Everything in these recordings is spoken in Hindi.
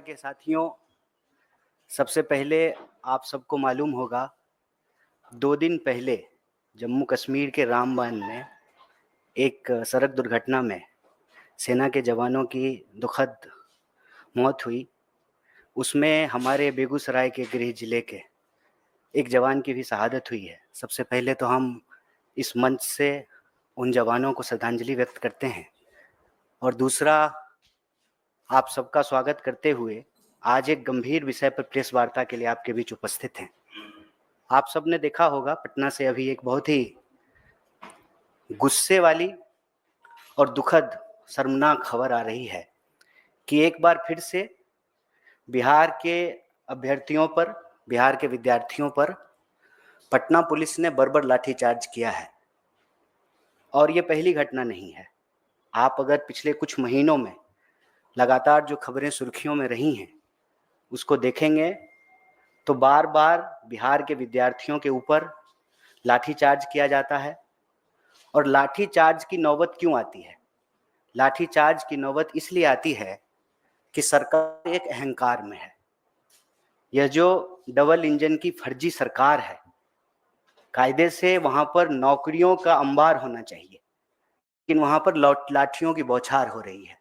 के साथियों, सबसे पहले आप सबको मालूम होगा 2 दिन पहले जम्मू कश्मीर के रामबन में एक सड़क दुर्घटना में सेना के जवानों की दुखद मौत हुई। उसमें हमारे बेगूसराय के गृह जिले के एक जवान की भी शहादत हुई है। सबसे पहले तो हम इस मंच से उन जवानों को श्रद्धांजलि व्यक्त करते हैं और दूसरा, आप सबका स्वागत करते हुए आज एक गंभीर विषय पर प्रेस वार्ता के लिए आपके बीच उपस्थित हैं। आप सबने देखा होगा, पटना से अभी एक बहुत ही गुस्से वाली और दुखद शर्मनाक खबर आ रही है कि एक बार फिर से बिहार के अभ्यर्थियों पर, बिहार के विद्यार्थियों पर पटना पुलिस ने बर्बर लाठीचार्ज किया है। और ये पहली घटना नहीं है। आप अगर पिछले कुछ महीनों में लगातार जो खबरें सुर्खियों में रही हैं उसको देखेंगे तो बार बार बिहार के विद्यार्थियों के ऊपर लाठीचार्ज किया जाता है। और लाठीचार्ज की नौबत क्यों आती है? लाठीचार्ज की नौबत इसलिए आती है कि सरकार एक अहंकार में है। यह जो डबल इंजन की फर्जी सरकार है, कायदे से वहां पर नौकरियों का अंबार होना चाहिए, लेकिन वहां पर लाठियों की बौछार हो रही है।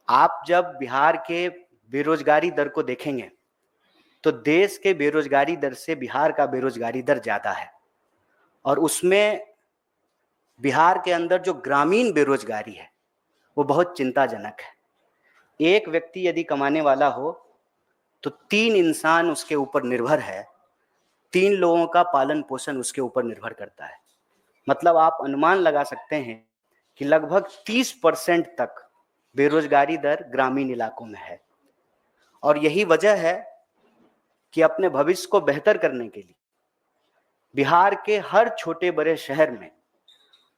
आप जब बिहार के बेरोजगारी दर को देखेंगे तो देश के बेरोजगारी दर से बिहार का बेरोजगारी दर ज्यादा है। और उसमें बिहार के अंदर जो ग्रामीण बेरोजगारी है वो बहुत चिंताजनक है। एक व्यक्ति यदि कमाने वाला हो तो 3 इंसान उसके ऊपर निर्भर है, 3 लोगों का पालन पोषण उसके ऊपर निर्भर करता है। मतलब आप अनुमान लगा सकते हैं कि लगभग 30% तक बेरोजगारी दर ग्रामीण इलाकों में है। और यही वजह है कि अपने भविष्य को बेहतर करने के लिए बिहार के हर छोटे बड़े शहर में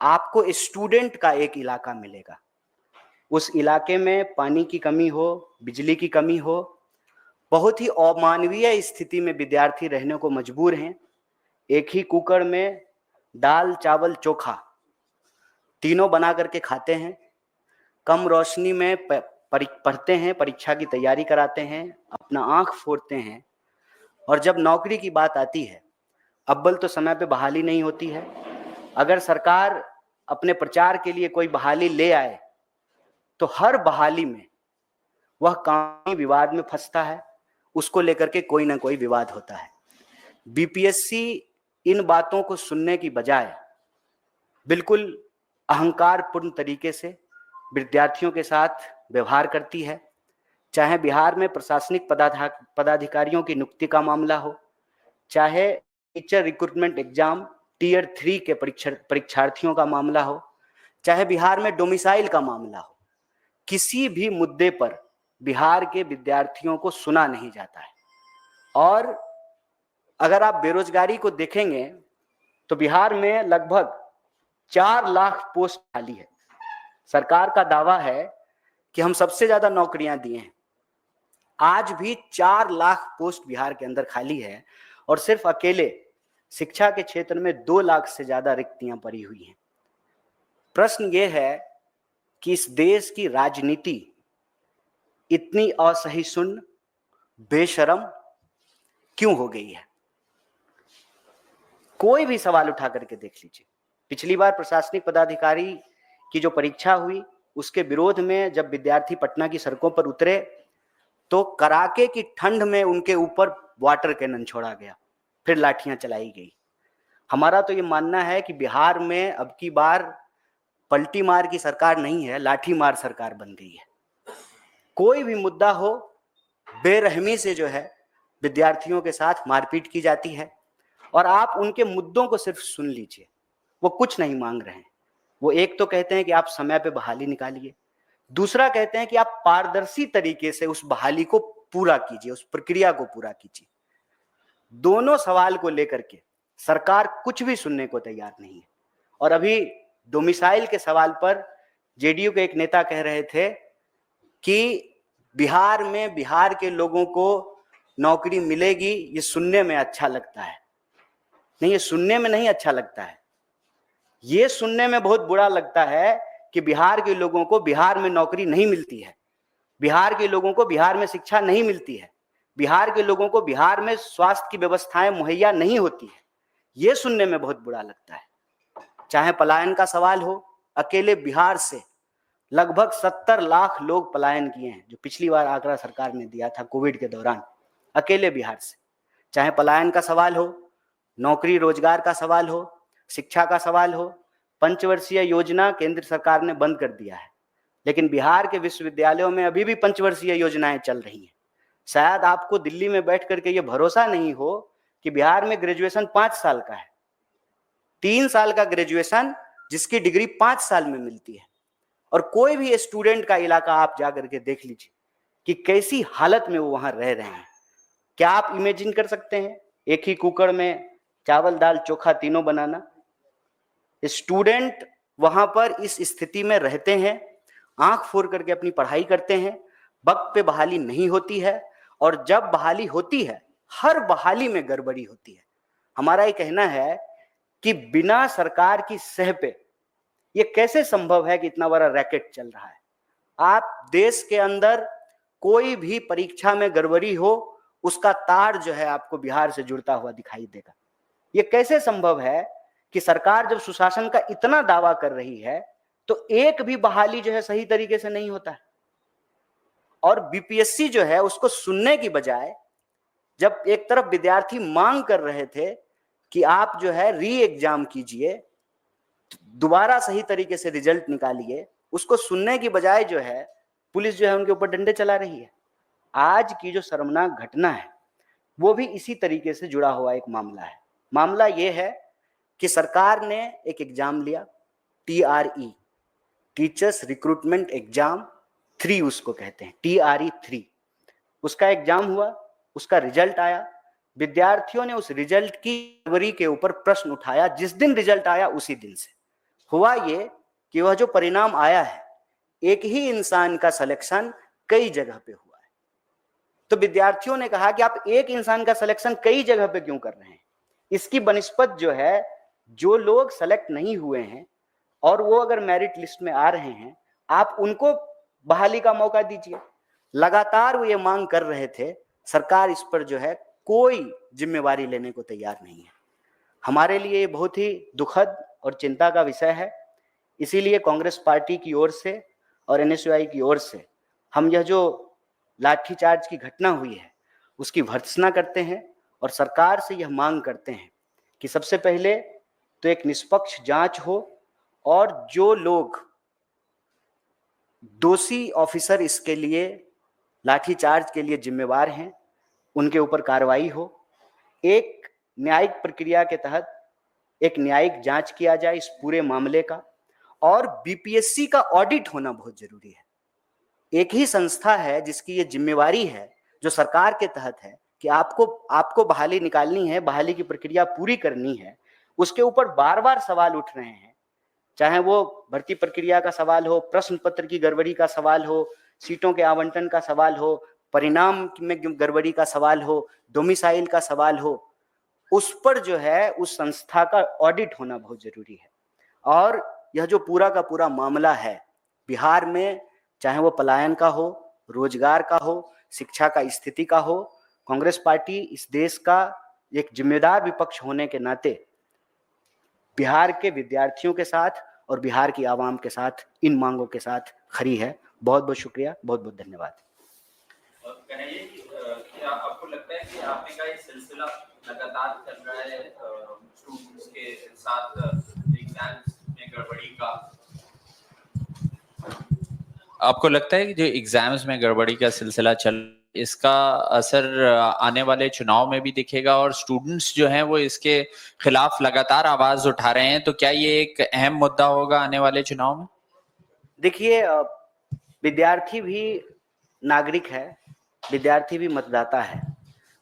आपको स्टूडेंट का एक इलाका मिलेगा। उस इलाके में पानी की कमी हो, बिजली की कमी हो, बहुत ही अमानवीय स्थिति में विद्यार्थी रहने को मजबूर हैं। एक ही कुकर में दाल चावल चोखा तीनों बना करके खाते हैं। कम रोशनी में पढ़ते हैं, परीक्षा की तैयारी कराते हैं, अपना आंख फोड़ते हैं। और जब नौकरी की बात आती है, अव्वल तो समय पे बहाली नहीं होती है। अगर सरकार अपने प्रचार के लिए कोई बहाली ले आए तो हर बहाली में वह कानूनी विवाद में फंसता है, उसको लेकर के कोई ना कोई विवाद होता है। बीपीएससी इन बातों को सुनने की बजाय बिल्कुल अहंकारपूर्ण तरीके से विद्यार्थियों के साथ व्यवहार करती है। चाहे बिहार में प्रशासनिक पदाधिकारियों की नियुक्ति का मामला हो, चाहे टीचर रिक्रूटमेंट एग्जाम टीयर 3 के परीक्षार्थियों का मामला हो, चाहे बिहार में डोमिसाइल का मामला हो, किसी भी मुद्दे पर बिहार के विद्यार्थियों को सुना नहीं जाता है। और अगर आप बेरोजगारी को देखेंगे तो बिहार में लगभग 4 लाख पोस्ट खाली है। सरकार का दावा है कि हम सबसे ज्यादा नौकरियां दिए हैं। आज भी 4 लाख पोस्ट बिहार के अंदर खाली है और सिर्फ अकेले शिक्षा के क्षेत्र में 2 लाख से ज्यादा रिक्तियां पड़ी हुई हैं। प्रश्न यह है कि इस देश की राजनीति इतनी असहिष्णु, बेशरम क्यों हो गई है? कोई भी सवाल उठा करके देख लीजिए। पिछली बार प्रशासनिक पदाधिकारी की जो परीक्षा हुई उसके विरोध में जब विद्यार्थी पटना की सड़कों पर उतरे तो कड़ाके की ठंड में उनके ऊपर वाटर कैनन छोड़ा गया, फिर लाठियां चलाई गई। हमारा तो ये मानना है कि बिहार में अब की बार पलटी मार की सरकार नहीं है, लाठी मार सरकार बन गई है। कोई भी मुद्दा हो, बेरहमी से जो है विद्यार्थियों के साथ मारपीट की जाती है। और आप उनके मुद्दों को सिर्फ सुन लीजिए, वो कुछ नहीं मांग रहे हैं। वो एक तो कहते हैं कि आप समय पे बहाली निकालिए, दूसरा कहते हैं कि आप पारदर्शी तरीके से उस बहाली को पूरा कीजिए, उस प्रक्रिया को पूरा कीजिए। दोनों सवाल को लेकर के सरकार कुछ भी सुनने को तैयार नहीं है। और अभी डोमिसाइल के सवाल पर जेडीयू के एक नेता कह रहे थे कि बिहार में बिहार के लोगों को नौकरी मिलेगी, ये सुनने में अच्छा लगता है। नहीं, ये सुनने में नहीं अच्छा लगता है, ये सुनने में बहुत बुरा लगता है कि बिहार के लोगों को बिहार में नौकरी नहीं मिलती है। बिहार के लोगों को बिहार में शिक्षा नहीं मिलती है, बिहार के लोगों को बिहार में स्वास्थ्य की व्यवस्थाएं मुहैया नहीं होती है। ये सुनने में बहुत बुरा लगता है। चाहे पलायन का सवाल हो, अकेले बिहार से लगभग 70 लाख लोग पलायन किए हैं, जो पिछली बार आंकड़ा सरकार ने दिया था कोविड के दौरान, अकेले बिहार से। चाहे पलायन का सवाल हो, नौकरी रोजगार का सवाल हो, शिक्षा का सवाल हो, पंचवर्षीय योजना केंद्र सरकार ने बंद कर दिया है, लेकिन बिहार के विश्वविद्यालयों में अभी भी पंचवर्षीय योजनाएं चल रही हैं। शायद आपको दिल्ली में बैठ करके ये भरोसा नहीं हो कि बिहार में ग्रेजुएशन 5 साल का है, 3 साल का ग्रेजुएशन जिसकी डिग्री 5 साल में मिलती है। और कोई भी स्टूडेंट का इलाका आप जा करके देख लीजिए कि कैसी हालत में वो वहां रह रहे हैं। क्या आप इमेजिन कर सकते हैं एक ही कुकर में चावल दाल चोखा तीनों बनाना? स्टूडेंट वहां पर इस स्थिति में रहते हैं, आंख फोड़ करके अपनी पढ़ाई करते हैं, वक्त पे बहाली नहीं होती है, और जब बहाली होती है हर बहाली में गड़बड़ी होती है। हमारा ये कहना है कि बिना सरकार की सह पे ये कैसे संभव है कि इतना बड़ा रैकेट चल रहा है। आप देश के अंदर कोई भी परीक्षा में गड़बड़ी हो, उसका तार जो है आपको बिहार से जुड़ता हुआ दिखाई देगा। ये कैसे संभव है कि सरकार जब सुशासन का इतना दावा कर रही है तो एक भी बहाली जो है सही तरीके से नहीं होता है। और बीपीएससी जो है उसको सुनने की बजाय, जब एक तरफ विद्यार्थी मांग कर रहे थे कि आप जो है री एग्जाम कीजिए, दोबारा सही तरीके से रिजल्ट निकालिए, उसको सुनने की बजाय जो है पुलिस जो है उनके ऊपर डंडे चला रही है। आज की जो शर्मनाक घटना है वो भी इसी तरीके से जुड़ा हुआ एक मामला है। मामला ये है कि सरकार ने एक एग्जाम लिया, TRE, टीचर्स रिक्रूटमेंट एग्जाम 3 उसको कहते हैं, TRE 3। उसका एग्जाम हुआ, उसका रिजल्ट आया, विद्यार्थियों ने उस रिजल्ट की फरवरी के ऊपर प्रश्न उठाया। जिस दिन रिजल्ट आया उसी दिन से हुआ ये कि वह जो परिणाम आया है, एक ही इंसान का सिलेक्शन कई जगह पे हुआ है। तो विद्यार्थियों ने कहा कि आप एक इंसान का सिलेक्शन कई जगह पे क्यों कर रहे हैं? इसकी बनिस्पत जो है, जो लोग सेलेक्ट नहीं हुए हैं और वो अगर मेरिट लिस्ट में आ रहे हैं, आप उनको बहाली का मौका दीजिए। लगातार वो ये मांग कर रहे थे, सरकार इस पर जो है कोई जिम्मेवारी लेने को तैयार नहीं है। हमारे लिए ये बहुत ही दुखद और चिंता का विषय है। इसीलिए कांग्रेस पार्टी की ओर से और NSUI की ओर से हम यह जो लाठीचार्ज की घटना हुई है उसकी भर्त्सना करते हैं और सरकार से यह मांग करते हैं कि सबसे पहले तो एक निष्पक्ष जांच हो और जो लोग दोषी ऑफिसर इसके लिए लाठीचार्ज के लिए जिम्मेवार हैं उनके ऊपर कार्रवाई हो। एक न्यायिक प्रक्रिया के तहत एक न्यायिक जांच किया जाए इस पूरे मामले का, और बीपीएससी का ऑडिट होना बहुत जरूरी है। एक ही संस्था है जिसकी ये जिम्मेवारी है, जो सरकार के तहत है, कि आपको बहाली निकालनी है, बहाली की प्रक्रिया पूरी करनी है। उसके ऊपर बार बार सवाल उठ रहे हैं, चाहे वो भर्ती प्रक्रिया का सवाल हो, प्रश्न पत्र की गड़बड़ी का सवाल हो, सीटों के आवंटन का सवाल हो, परिणाम में गड़बड़ी का सवाल हो, डोमिसाइल का सवाल हो। उस पर जो है उस संस्था का ऑडिट होना बहुत जरूरी है। और यह जो पूरा का पूरा मामला है बिहार में, चाहे वो पलायन का हो, रोजगार का हो, शिक्षा का स्थिति का हो, कांग्रेस पार्टी इस देश का एक जिम्मेदार विपक्ष होने के नाते बिहार के विद्यार्थियों के साथ और बिहार की आवाम के साथ इन मांगों के साथ खड़ी है। बहुत बहुत शुक्रिया, बहुत बहुत धन्यवाद। क्या आपको लगता है कि आपने का ये सिलसिला लगातार चल रहा है स्टूडेंट्स के साथ एग्जाम्स में गड़बड़ी का? आपको लगता है कि जो एग्जाम्स में गड़बड़ी का सिलसिला चल, इसका असर आने वाले चुनाव में भी दिखेगा और स्टूडेंट्स जो हैं वो इसके खिलाफ लगातार आवाज उठा रहे हैं, तो क्या ये एक अहम मुद्दा होगा आने वाले चुनाव में? देखिए, विद्यार्थी भी नागरिक है, विद्यार्थी भी मतदाता है।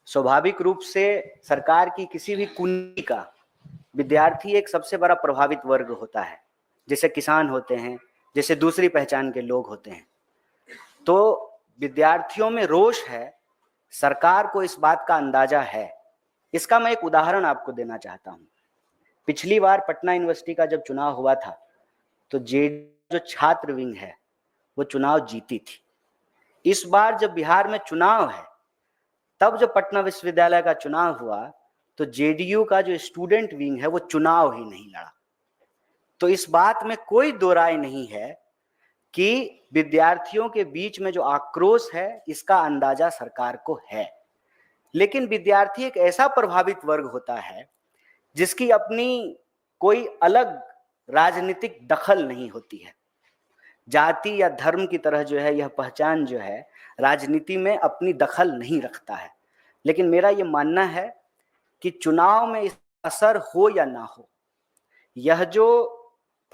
स्वाभाविक रूप से सरकार की किसी भी कुंजी का विद्यार्थी एक सबसे बड़ा प्रभावित वर्ग होता है, जैसे किसान होते हैं, जैसे दूसरी पहचान के लोग होते हैं। तो विद्यार्थियों में रोष है, सरकार को इस बात का अंदाजा है। इसका मैं एक उदाहरण आपको देना चाहता हूँ। पिछली बार पटना यूनिवर्सिटी का जब चुनाव हुआ था तो जो छात्र विंग है वो चुनाव जीती थी। इस बार जब बिहार में चुनाव है, तब जब पटना विश्वविद्यालय का चुनाव हुआ तो जेडीयू का जो स्टूडेंट विंग है वो चुनाव ही नहीं लड़ा। तो इस बात में कोई दो राय नहीं है कि विद्यार्थियों के बीच में जो आक्रोश है इसका अंदाजा सरकार को है। लेकिन विद्यार्थी एक ऐसा प्रभावित वर्ग होता है जिसकी अपनी कोई अलग राजनीतिक दखल नहीं होती है। जाति या धर्म की तरह जो है यह पहचान जो है राजनीति में अपनी दखल नहीं रखता है। लेकिन मेरा ये मानना है कि चुनाव में इसका असर हो या ना हो, यह जो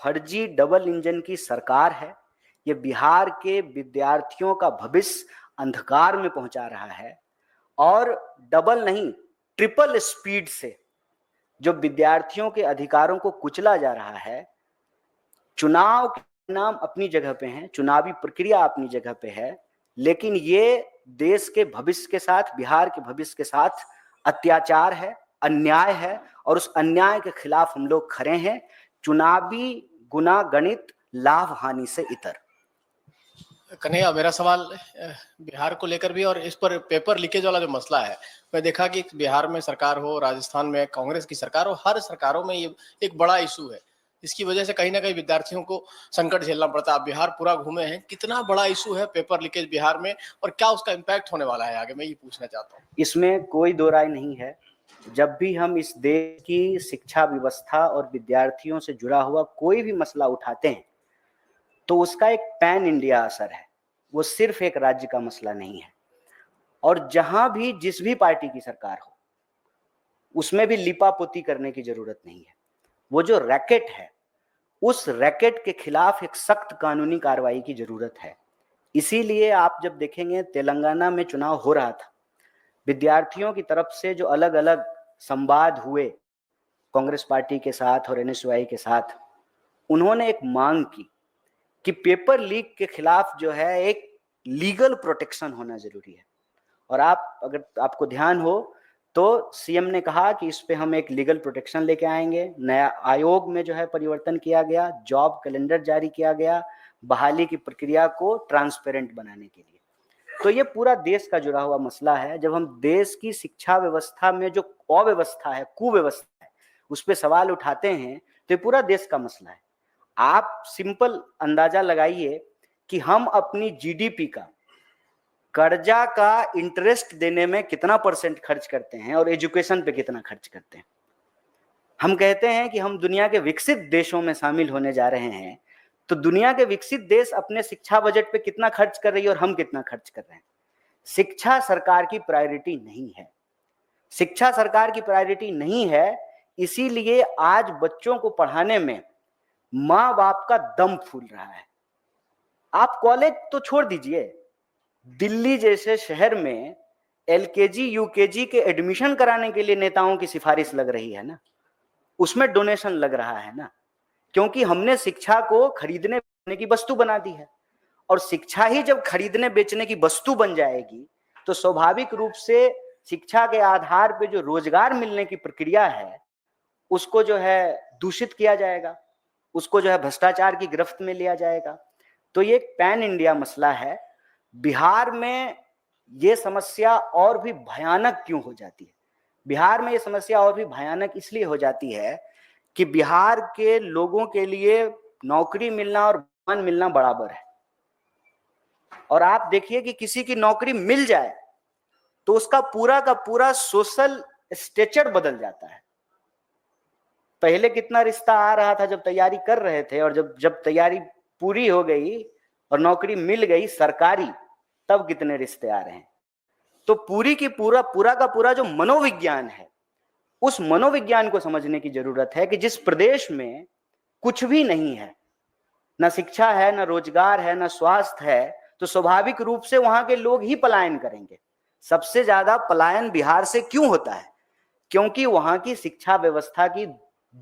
फर्जी डबल इंजन की सरकार है, यह बिहार के विद्यार्थियों का भविष्य अंधकार में पहुंचा रहा है और डबल नहीं ट्रिपल स्पीड से जो विद्यार्थियों के अधिकारों को कुचला जा रहा है। चुनाव के परिणाम अपनी जगह पे हैं, चुनावी प्रक्रिया अपनी जगह पे है, लेकिन ये देश के भविष्य के साथ, बिहार के भविष्य के साथ अत्याचार है, अन्याय है और उस अन्याय के खिलाफ हम लोग खड़े हैं, चुनावी गुना गणित लाभ हानि से इतर। कन्हैया, मेरा सवाल बिहार को लेकर भी और इस पर पेपर लीकेज वाला जो मसला है, मैं देखा कि बिहार में सरकार हो, राजस्थान में कांग्रेस की सरकार हो, हर सरकारों में ये एक बड़ा इशू है। इसकी वजह से कहीं ना कहीं विद्यार्थियों को संकट झेलना पड़ता है। आप बिहार पूरा घूमे हैं, कितना बड़ा इशू है पेपर लीकेज बिहार में और क्या उसका इम्पैक्ट होने वाला है आगे, मैं ये पूछना चाहता हूँ। इसमें कोई दो राय नहीं है। जब भी हम इस देश की शिक्षा व्यवस्था और विद्यार्थियों से जुड़ा हुआ कोई भी मसला उठाते हैं तो उसका एक पैन इंडिया असर है, वो सिर्फ एक राज्य का मसला नहीं है। और जहां भी जिस भी पार्टी की सरकार हो उसमें भी लिपापोती करने की जरूरत नहीं है। वो जो रैकेट है उस रैकेट के खिलाफ एक सख्त कानूनी कार्रवाई की जरूरत है। इसीलिए आप जब देखेंगे तेलंगाना में चुनाव हो रहा था, विद्यार्थियों की तरफ से जो अलग अलग संवाद हुए कांग्रेस पार्टी के साथ और एनएसयूआई के साथ, उन्होंने एक मांग की कि पेपर लीक के खिलाफ जो है एक लीगल प्रोटेक्शन होना जरूरी है। और आप अगर आपको ध्यान हो तो सीएम ने कहा कि इस पे हम एक लीगल प्रोटेक्शन लेके आएंगे। नया आयोग में जो है परिवर्तन किया गया, जॉब कैलेंडर जारी किया गया बहाली की प्रक्रिया को ट्रांसपेरेंट बनाने के लिए। तो ये पूरा देश का जुड़ा हुआ मसला है। जब हम देश की शिक्षा व्यवस्था में जो अव्यवस्था है, कुव्यवस्था है, उस पर सवाल उठाते हैं तो ये पूरा देश का मसला है। आप सिंपल अंदाजा लगाइए कि हम अपनी जीडीपी का कर्जा का इंटरेस्ट देने में कितना % खर्च करते हैं और एजुकेशन पे कितना खर्च करते हैं। हम कहते हैं कि हम दुनिया के विकसित देशों में शामिल होने जा रहे हैं, तो दुनिया के विकसित देश अपने शिक्षा बजट पे कितना खर्च कर रही है और हम कितना खर्च कर रहे हैं। शिक्षा सरकार की प्रायोरिटी नहीं है। शिक्षा सरकार की प्रायोरिटी नहीं है, इसीलिए आज बच्चों को पढ़ाने में माँ बाप का दम फूल रहा है। आप कॉलेज तो छोड़ दीजिए, दिल्ली जैसे शहर में एलकेजी यूकेजी के एडमिशन कराने के लिए नेताओं की सिफारिश लग रही है ना, उसमें डोनेशन लग रहा है ना, क्योंकि हमने शिक्षा को खरीदने बेचने की वस्तु बना दी है। और शिक्षा ही जब खरीदने बेचने की वस्तु बन जाएगी तो स्वाभाविक रूप से शिक्षा के आधार पे जो रोजगार मिलने की प्रक्रिया है उसको जो है दूषित किया जाएगा, उसको जो है भ्रष्टाचार की गिरफ्त में लिया जाएगा। तो ये एक पैन इंडिया मसला है। बिहार में ये समस्या और भी भयानक क्यों हो जाती है? बिहार में ये समस्या और भी भयानक इसलिए हो जाती है कि बिहार के लोगों के लिए नौकरी मिलना और मान मिलना बराबर है। और आप देखिए कि किसी की नौकरी मिल जाए तो उसका पूरा का पूरा सोशल स्ट्रक्चर बदल जाता है। पहले कितना रिश्ता आ रहा था जब तैयारी कर रहे थे, और जब तैयारी पूरी हो गई और नौकरी मिल गई सरकारी, तब कितने रिश्ते आ रहे हैं। तो पूरी की पूरा का पूरा जो मनोविज्ञान है, उस मनोविज्ञान को समझने की जरूरत है कि जिस प्रदेश में कुछ भी नहीं है, ना शिक्षा है, ना रोजगार है, ना स्वास्थ्य है, तो स्वाभाविक रूप से वहां के लोग ही पलायन करेंगे। सबसे ज्यादा पलायन बिहार से क्यों होता है? क्योंकि वहां की शिक्षा व्यवस्था की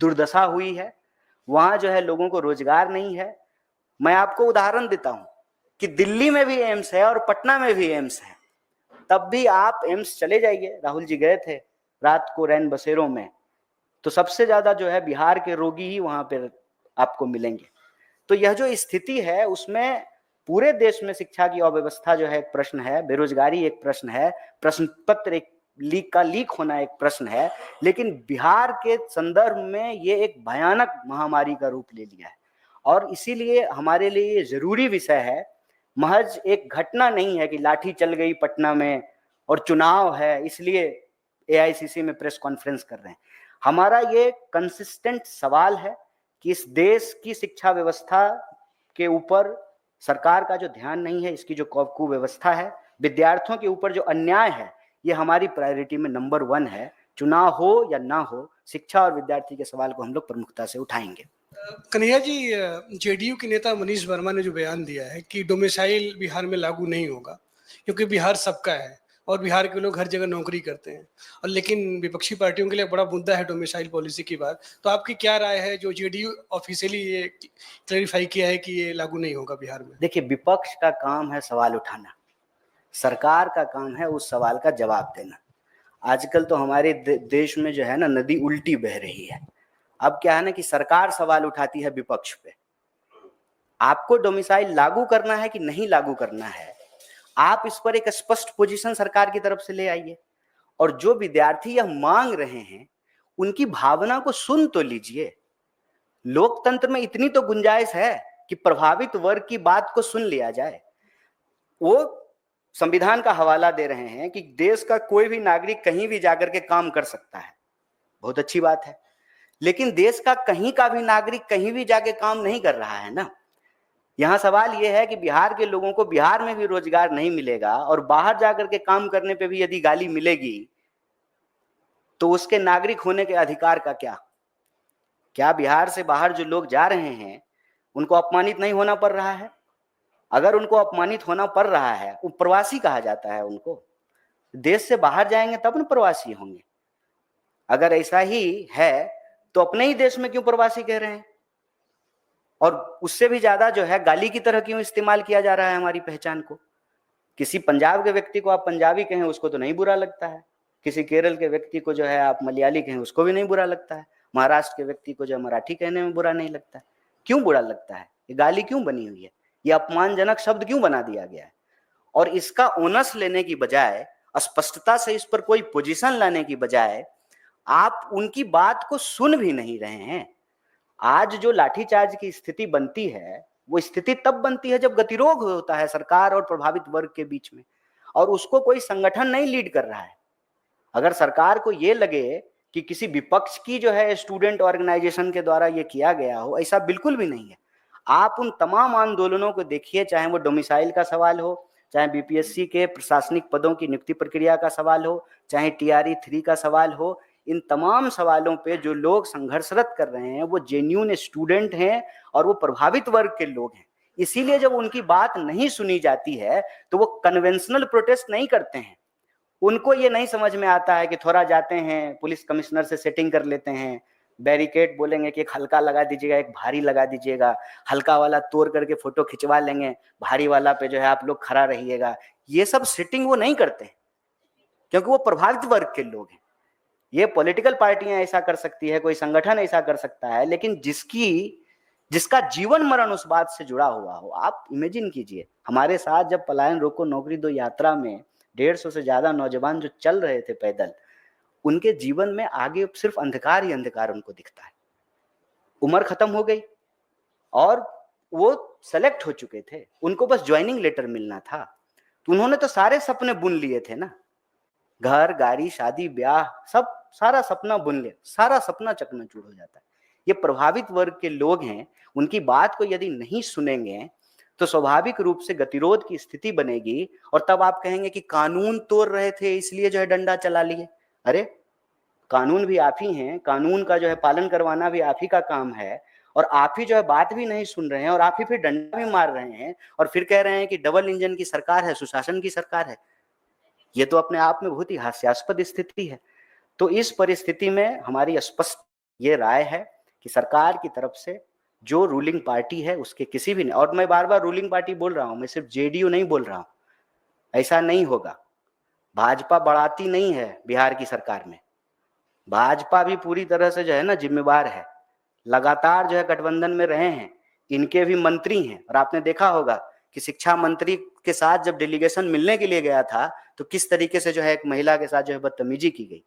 दुर्दशा हुई है, वहां जो है लोगों को रोजगार नहीं है। मैं आपको उदाहरण देता हूं कि दिल्ली में भी एम्स है और पटना में भी एम्स है, तब भी आप एम्स चले जाइए, राहुल जी गए थे रात को रैन बसेरों में, तो सबसे ज्यादा जो है बिहार के रोगी ही वहां पर आपको मिलेंगे। तो यह जो स्थिति है उसमें पूरे देश में शिक्षा की अव्यवस्था जो है एक प्रश्न है, बेरोजगारी एक प्रश्न है, प्रश्न पत्र एक लीक होना एक प्रश्न है, लेकिन बिहार के संदर्भ में ये एक भयानक महामारी का रूप ले लिया है। और इसीलिए हमारे लिए ये जरूरी विषय है, महज एक घटना नहीं है कि लाठी चल गई पटना में और चुनाव है इसलिए एआईसीसी में प्रेस कॉन्फ्रेंस कर रहे हैं। हमारा ये कंसिस्टेंट सवाल है कि इस देश की शिक्षा व्यवस्था के ऊपर सरकार का जो ध्यान नहीं है, इसकी जो कुव्यवस्था है, विद्यार्थियों के ऊपर जो अन्याय है, ये हमारी प्रायोरिटी में नंबर 1 है। चुनाव हो या ना हो, शिक्षा और विद्यार्थी के सवाल को हम लोग प्रमुखता से उठाएंगे। कन्हैया जी, जेडीयू के नेता मनीष वर्मा ने जो बयान दिया है कि डोमिसाइल बिहार में लागू नहीं होगा क्योंकि बिहार सबका है और बिहार के लोग हर जगह नौकरी करते हैं, और लेकिन विपक्षी पार्टियों के लिए बड़ा मुद्दा है डोमिसाइल पॉलिसी की बात, तो आपकी क्या राय है जो जेडीयू ऑफिशियली ये क्लैरिफाई किया है कि ये लागू नहीं होगा बिहार में? देखिए, विपक्ष का काम है सवाल उठाना, सरकार का काम है उस सवाल का जवाब देना। आजकल तो हमारे देश में जो है ना, नदी उल्टी बह रही है। अब क्या है ना कि सरकार सवाल उठाती है विपक्ष पे। आपको डोमिसाइल लागू करना है कि नहीं लागू करना है, आप इस पर एक स्पष्ट पोजीशन सरकार की तरफ से ले आइए, और जो विद्यार्थी यह मांग रहे हैं उनकी भावना को सुन तो लीजिए। लोकतंत्र में इतनी तो गुंजाइश है कि प्रभावित वर्ग की बात को सुन लिया जाए। वो संविधान का हवाला दे रहे हैं कि देश का कोई भी नागरिक कहीं भी जाकर के काम कर सकता है, बहुत अच्छी बात है, लेकिन देश का कहीं का भी नागरिक कहीं भी जाके काम नहीं कर रहा है ना। यहाँ सवाल यह है कि बिहार के लोगों को बिहार में भी रोजगार नहीं मिलेगा और बाहर जाकर के काम करने पे भी यदि गाली मिलेगी तो उसके नागरिक होने के अधिकार का क्या बिहार से बाहर जो लोग जा रहे हैं उनको अपमानित नहीं होना पड़ रहा है? अगर उनको अपमानित होना पड़ रहा है, वो प्रवासी कहा जाता है उनको। देश से बाहर जाएंगे तब न प्रवासी होंगे। अगर ऐसा ही है तो अपने ही देश में क्यों प्रवासी कह रहे हैं? और उससे भी ज्यादा जो है गाली की तरह क्यों इस्तेमाल किया जा रहा है हमारी पहचान को? किसी पंजाब के व्यक्ति को आप पंजाबी कहें उसको तो नहीं बुरा लगता है, किसी केरल के व्यक्ति को जो है आप मलयाली कहें उसको भी नहीं बुरा लगता है, महाराष्ट्र के व्यक्ति को जो है मराठी कहने में बुरा नहीं लगता है। क्यों बुरा लगता है? ये गाली क्यों बनी हुई है? ये अपमानजनक शब्द क्यों बना दिया गया है? और इसका ओनस लेने की बजाय, स्पष्टता से इस पर कोई पोजीशन लाने की बजाय, आप उनकी बात को सुन भी नहीं रहे हैं। आज जो लाठीचार्ज की स्थिति बनती है, वो स्थिति तब बनती है जब गतिरोध होता है सरकार और प्रभावित वर्ग के बीच में, और उसको कोई संगठन नहीं लीड कर रहा है। अगर सरकार को ये लगे कि किसी विपक्ष की जो है स्टूडेंट ऑर्गेनाइजेशन के द्वारा ये किया गया हो, ऐसा बिल्कुल भी नहीं है। आप उन तमाम आंदोलनों को देखिए, चाहे वो डोमिसाइल का सवाल हो, चाहे बीपीएससी के प्रशासनिक पदों की नियुक्ति प्रक्रिया का सवाल हो, चाहे टीआरई 3 का सवाल हो, इन तमाम सवालों पे जो लोग संघर्षरत कर रहे हैं वो जेन्युइन स्टूडेंट हैं और वो प्रभावित वर्ग के लोग हैं। इसीलिए जब उनकी बात नहीं सुनी जाती है तो वो कन्वेंशनल प्रोटेस्ट नहीं करते हैं। उनको ये नहीं समझ में आता है कि थोड़ा जाते हैं पुलिस कमिश्नर से सेटिंग कर लेते हैं, बैरिकेड बोलेंगे कि एक हल्का लगा दीजिएगा, एक भारी लगा दीजिएगा, हल्का वाला तोड़ करके फोटो खिंचवा लेंगे, भारी वाला पे जो है आप लोग खड़ा रहिएगा। ये सब सेटिंग वो नहीं करते क्योंकि वो प्रभावित वर्ग के लोग हैं। ये पॉलिटिकल पार्टियां ऐसा कर सकती है, कोई संगठन ऐसा कर सकता है, लेकिन जिसका जीवन मरण उस बात से जुड़ा हुआ हो। आप इमेजिन कीजिए, हमारे साथ जब पलायन रोको नौकरी दो यात्रा में 150 से ज्यादा नौजवान जो चल रहे थे पैदल, उनके जीवन में आगे सिर्फ अंधकार ही अंधकार उनको दिखता है। उम्र खत्म हो गई और वो सेलेक्ट हो चुके थे, उनको बस ज्वाइनिंग लेटर मिलना था, तो उन्होंने तो सारे सपने बुन लिए थे ना, घर, गाड़ी, शादी, ब्याह, सब सारा सपना बुन लिया, सारा सपना चकनाचूर हो जाता है। ये प्रभावित वर्ग के लोग हैं, उनकी बात को यदि नहीं सुनेंगे तो स्वाभाविक रूप से गतिरोध की स्थिति बनेगी, और तब आप कहेंगे कि कानून तोड़ रहे थे इसलिए जो है डंडा चला लिए। अरे कानून भी आप ही हैं, कानून का जो है पालन करवाना भी आप ही का काम है, और आप ही जो है बात भी नहीं सुन रहे हैं और आप ही फिर डंडा भी मार रहे हैं और फिर कह रहे हैं कि डबल इंजन की सरकार है, सुशासन की सरकार है। ये तो अपने आप में बहुत ही हास्यास्पद स्थिति है। तो इस परिस्थिति में हमारी स्पष्ट ये राय है कि सरकार की तरफ से जो रूलिंग पार्टी है उसके किसी भी नहीं, और मैं बार बार रूलिंग पार्टी बोल रहा हूं, मैं सिर्फ जेडीयू नहीं बोल रहा हूं, ऐसा नहीं होगा। भाजपा बढ़ाती नहीं है बिहार की सरकार में, भाजपा भी पूरी तरह से जो है ना जिम्मेवार है, लगातार जो है गठबंधन में रहे हैं, इनके भी मंत्री हैं, और आपने देखा होगा कि शिक्षा मंत्री के साथ जब डेलीगेशन मिलने के लिए गया था तो किस तरीके से जो है एक महिला के साथ जो है बदतमीजी की गई।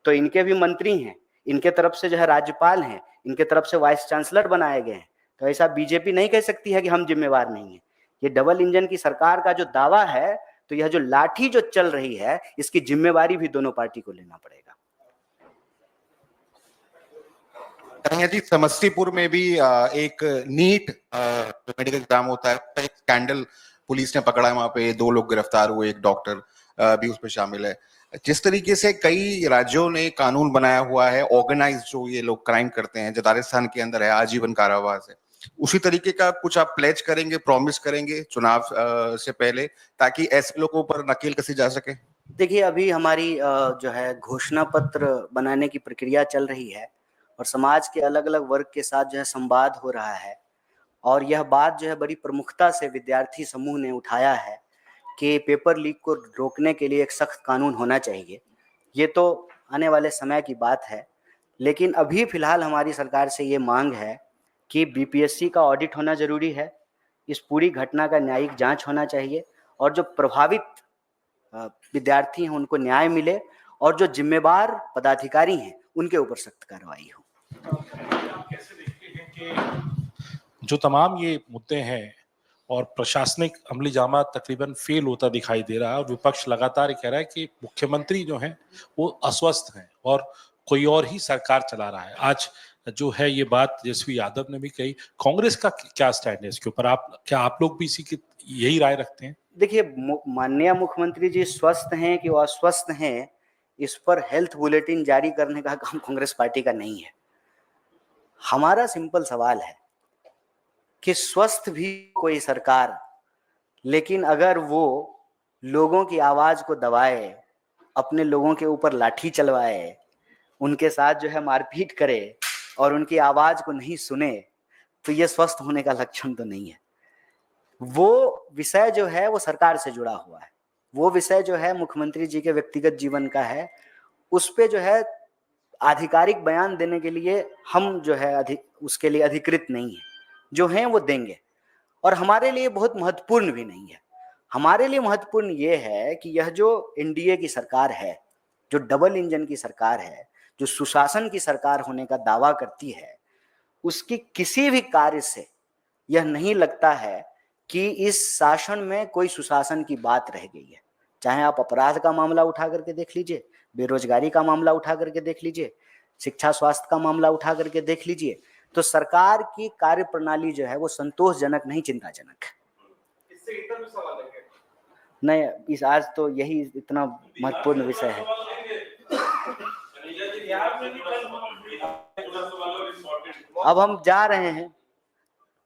तो इनके भी मंत्री हैं, इनके तरफ से जो है राज्यपाल हैं, इनके तरफ से वाइस चांसलर बनाए गए हैं। तो ऐसा बीजेपी नहीं कह सकती है कि हम जिम्मेवार नहीं है। ये डबल इंजन की सरकार का जो दावा है, तो यह जो लाठी जो चल रही है, इसकी जिम्मेवारी भी दोनों पार्टी को लेना पड़ेगा। कन्हैया जी, समस्तीपुर में भी एक नीट मेडिकल एग्जाम होता है, एक स्कैंडल पुलिस ने पकड़ा है, वहां पे 2 लोग गिरफ्तार हुए, एक डॉक्टर भी उसमें शामिल है। जिस तरीके से कई राज्यों ने कानून बनाया हुआ है, ऑर्गेनाइज जो ये लोग क्राइम करते हैं, जो राजस्थान के अंदर है आजीवन कारावास है, उसी तरीके का कुछ आप प्लेज करेंगे, प्रॉमिस करेंगे चुनाव से पहले, ताकि ऐसे लोगों पर नकेल कसी जा सके? देखिए, अभी हमारी जो है घोषणा पत्र बनाने की प्रक्रिया चल रही है और समाज के अलग अलग वर्ग के साथ जो है संवाद हो रहा है, और यह बात जो है बड़ी प्रमुखता से विद्यार्थी समूह ने उठाया है कि पेपर लीक को रोकने के लिए एक सख्त कानून होना चाहिए। ये तो आने वाले समय की बात है, लेकिन अभी फिलहाल हमारी सरकार से ये मांग है कि बीपीएससी का ऑडिट होना जरूरी है, इस पूरी घटना का न्यायिक जांच होना चाहिए, और जो प्रभावित विद्यार्थी हैं उनको न्याय मिले, और जो जिम्मेदार पदाधिकारी हैं उनके ऊपर सख्त कार्रवाई हो। आप कैसे देखते हैं कि जो तमाम ये मुद्दे हैं और प्रशासनिक अमली जामा तकरीबन फेल होता दिखाई दे रहा है, और विपक्ष लगातार कह रहा है कि मुख्यमंत्री जो हैं वो अस्वस्थ हैं और कोई और ही सरकार चला रहा है। आज जो है ये बात तेजस्वी यादव ने भी कही, कांग्रेस का क्या स्टैंड है इसके ऊपर? आप लोग भी इसी की यही राय रखते हैं? देखिए, माननीय मुख्यमंत्री जी स्वस्थ हैं कि वो अस्वस्थ हैं, इस पर हेल्थ बुलेटिन जारी करने का काम कांग्रेस पार्टी का नहीं है। हमारा सिंपल सवाल है कि स्वस्थ भी कोई सरकार, लेकिन अगर वो लोगों की आवाज को दबाए, अपने लोगों के ऊपर लाठी चलवाए, उनके साथ जो है मारपीट करे और उनकी आवाज को नहीं सुने, तो ये स्वस्थ होने का लक्षण तो नहीं है। वो विषय जो है वो सरकार से जुड़ा हुआ है, वो विषय जो है मुख्यमंत्री जी के व्यक्तिगत जीवन का है, उस पे जो है आधिकारिक बयान देने के लिए हम जो है उसके लिए अधिकृत नहीं है। जो हैं वो देंगे, और हमारे लिए बहुत महत्वपूर्ण भी नहीं है। हमारे लिए महत्वपूर्ण ये है कि यह जो एनडीए की सरकार है, जो डबल इंजन की सरकार है, जो सुशासन की सरकार होने का दावा करती है, उसकी किसी भी कार्य से यह नहीं लगता है कि इस शासन में कोई सुशासन की बात रह गई है। चाहे आप अपराध का मामला उठा करके देख लीजिए, बेरोजगारी का मामला उठा करके देख लीजिए, शिक्षा स्वास्थ्य का मामला उठा करके देख लीजिए, तो सरकार की कार्य प्रणाली जो है वो संतोषजनक नहीं, चिंताजनक है। इससे इतना भी सवाल है नहीं, इस आज तो यही इतना महत्वपूर्ण विषय है। अब हम जा रहे हैं,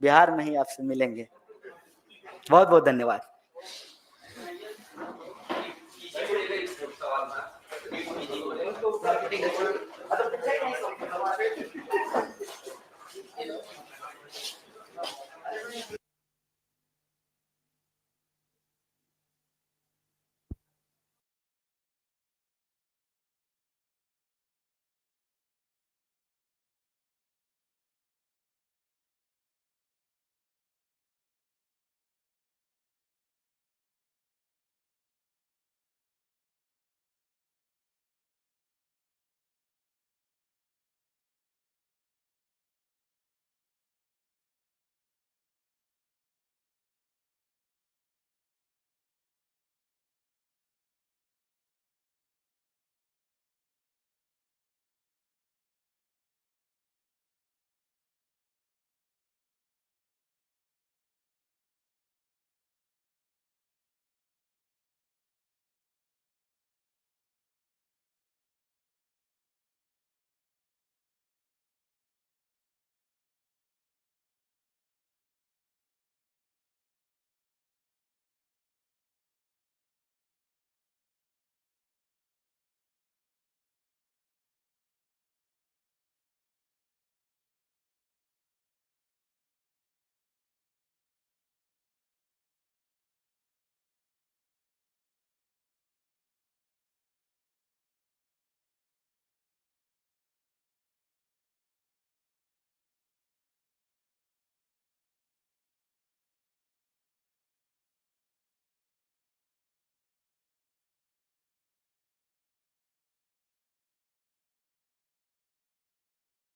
बिहार में ही आपसे मिलेंगे। बहुत बहुत धन्यवाद।